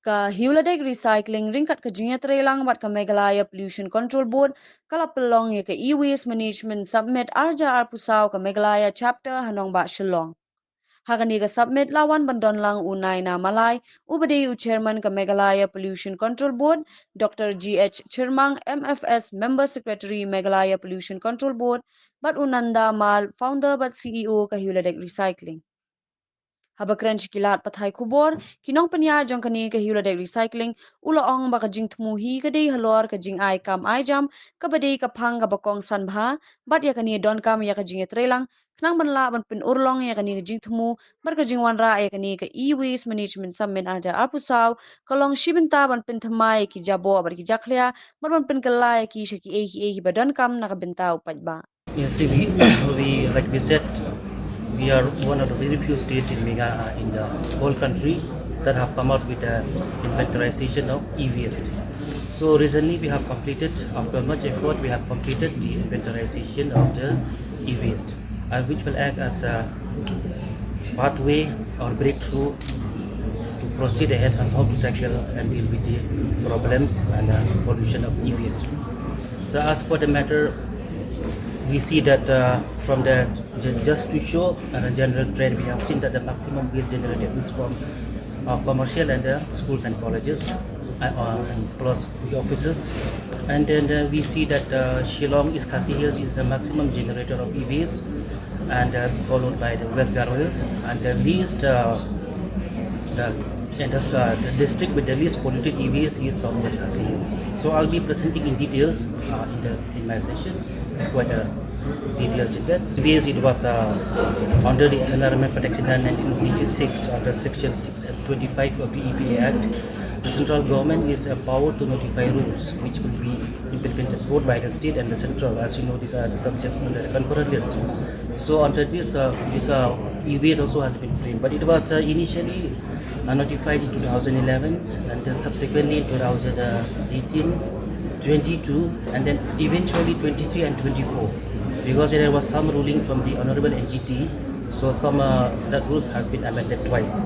Ka Hewledek Recycling ringkat ka jinya trelang bat ka Meghalaya Pollution Control Board kala pelong ya ka e-waste management submit arja arpusau ka Meghalaya chapter hanong ba Shillong. Hagani ka submit lawan bandon lang unay na malay ubade chairman ka Meghalaya Pollution Control Board Dr. G.H. Chirmang MFS member secretary Meghalaya Pollution Control Board bat Unanda Mal founder bat CEO ka Hewledek Recycling. Habakran kilat pathai kubor kinong panya jong kani ka Hewledek Recycling ulaong baka jing tumuhi kadai halor ka jing ai kam ai jam ka badai ka phang ka bakong sanbha bat ya kani don kam ya ka jing trelang knang banla ban pin urlong ya kani jing tumu bar ka jing wanra ya kani ka e-waste management summit arja apusaw kalong shibinta ban pin thamai ki jabo bar ki jakhlia bar ban pin kala ya ki shaki e ba don kam na ka binta upaj ba. Yes, like we said, we are one of the very few states in in the whole country that have come out with the inventarization of e-waste. So recently we have completed, after much effort, we have completed the inventarization of the e-waste, which will act as a pathway or breakthrough to proceed ahead on how to tackle and deal with the problems and pollution of e-waste. So as for the matter, we see that from the just to show a general trend, we have seen that the maximum waste generated is from commercial and schools and colleges and plus the offices, and then we see that Shillong Iskasi Hills is the maximum generator of e-waste, and followed by the West Garo Hills, and the least the district with the least polluted e-waste is Southwest Khasi Hills. So I'll be presenting in details in my sessions. It's quite a detailed that. E-waste, it was under the Environment Protection Act 1986 under Section 6 and 25 of the EPA Act. The central government is empowered to notify rules which will be implemented both by the state and the central. As you know, these are the subjects under the concurrent list. So under this e-waste also has been framed, but it was initially notified in 2011 and then subsequently in 2018, 22 and then eventually 23 and 24, because there was some ruling from the Honorable NGT, so some that rules has been amended twice.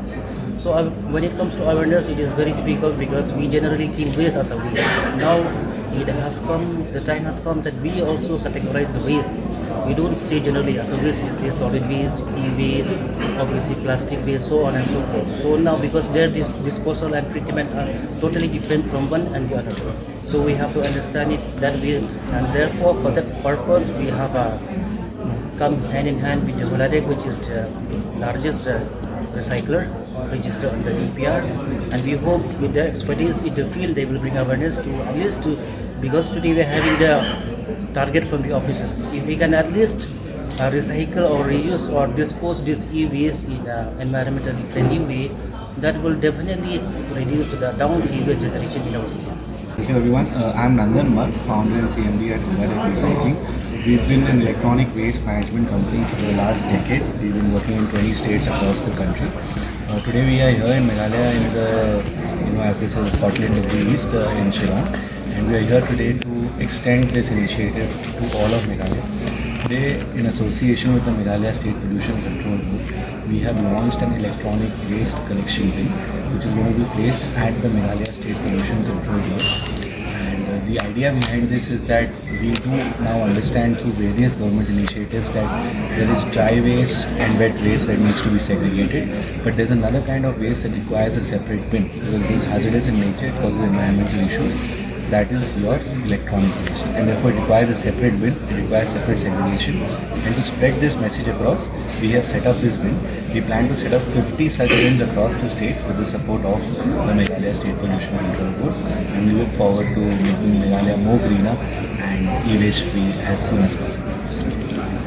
So when it comes to awareness, it is very difficult because we generally think waste as a waste. Now the time has come that we also categorize the waste. We don't say generally as a waste, we say solid waste, e-waste, obviously plastic waste, so on and so forth. So now because their disposal and treatment are totally different from one and the other. So we have to understand it that way, and therefore for that purpose we have come hand in hand with the Hewledek, which is the largest recycler registered under DPR, and we hope with their expertise in the field they will bring awareness to at least because today we are having the target from the offices. If we can at least recycle or reuse or dispose this e-waste in an environmentally friendly way, that will definitely reduce the down e-waste generation in our state. Thank you everyone. I'm Nandan Mark, founder and CMD at Hewledek Recycling. We've been an electronic waste management company for the last decade. We've been working in 20 states across the country. Today we are here in Meghalaya in the, as they say, Scotland of the East in Shillong, and we are here today to extend this initiative to all of Meghalaya. Today, in association with the Meghalaya State Pollution Control Board, we have launched an electronic waste collection bin, which is going to be placed at the Meghalaya State Pollution Control Board. And the idea behind this is that we do now understand through various government initiatives that there is dry waste and wet waste that needs to be segregated, but there's another kind of waste that requires a separate bin because it is hazardous in nature, it causes environmental issues. That is your electronic waste, and therefore it requires a separate bin, it requires separate segregation. And to spread this message across, we have set up this bin. We plan to set up 50 such bins across the state with the support of the Meghalaya State Pollution Control Board, and we look forward to making Meghalaya more greener and e-waste free as soon as possible.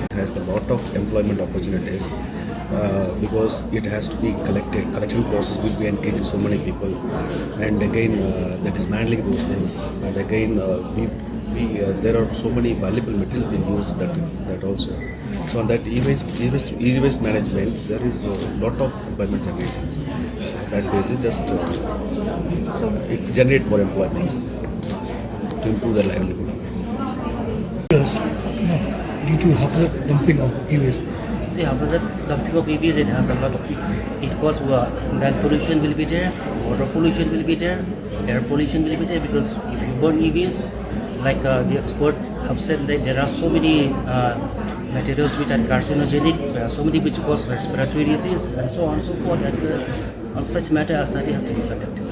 It has a lot of employment opportunities because it has to be collected. Collection process will be engaging so many people, and again the dismantling those things, and again there are so many valuable materials being used that also. So on that e-waste management, there is a lot of employment generations. So that basis just it generate more employments to improve their livelihood. Yes, no, due to hazard dumping of e-waste, See, after that, the fuel of EVs, it has a lot of, it causes land pollution will be there, water pollution will be there, air pollution will be there, because if you burn EVs, like the expert have said, that there are so many materials which are carcinogenic, so many which cause respiratory disease, and so on and so forth. And on such matter, a study has to be conducted.